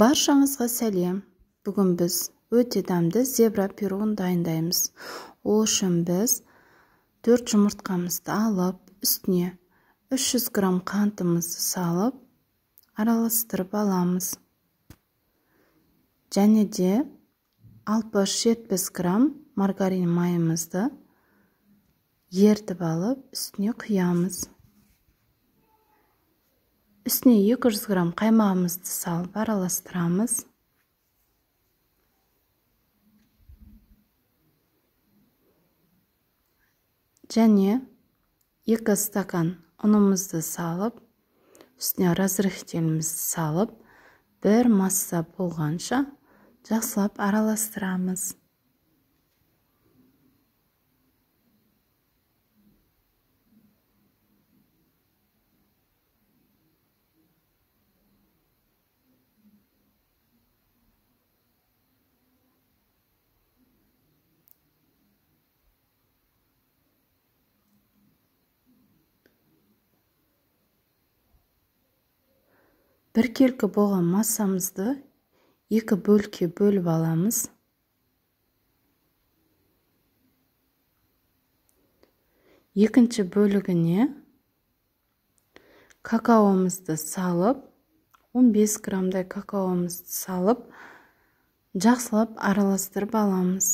Баршаңызға сәлем. Бүгін біз өте дәмді зебра пирогын дайындаймыз. Ол үшін біз 4 жұмыртқамызды алып, үстіне 300 грамм қантымызды салып, араластырып аламыз. Және де 60-70 грамм маргарин майымызды ертіп алып, үстіне құямыз. Үстіне 200 грамм қаймағымызды салып араластырамыз. Және 2 стакан ұнымызды салып, үстіне разрыхителімізді салып, бір масса болғанша жақсылап араластырамыз. Біркелкі болған массамызды 2 бөлікке бөліп аламыз. Екінші бөлігіне какаомызды салып, 15 граммдай какаомызды салып, жақсылап араластырып аламыз.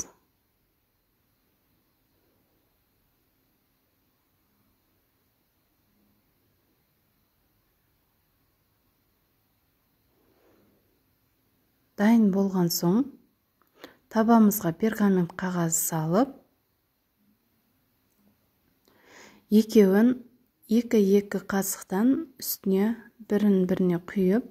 Дайын болған соң, табамызға пергамент қағаз салып, екеуін 2-2 қасықтан үстіне бірін-біріне құйып,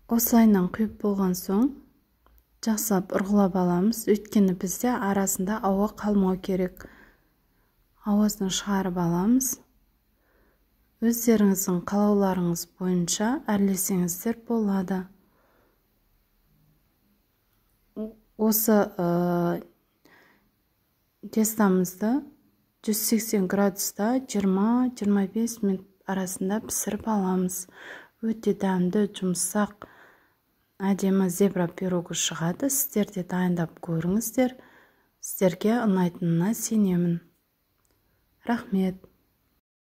осылайынан құйып болған соң, жақсылап ұрғылап аламыз. Өйткені бізде арасында ауа қалмау керек. Ауасын шығарып аламыз. Өздеріңіздің қалауларыңыз бойынша әрлесеңіздер болады. Осы тестамызды 180 градуста 20-25 минут арасында пісіріп аламыз. Өте дәмді, жұмсақ, әдемі зебра пирогы шығады. Сіздер де дайындап көріңіздер. Сіздерге ұнайтынына сенемін. Рахмет.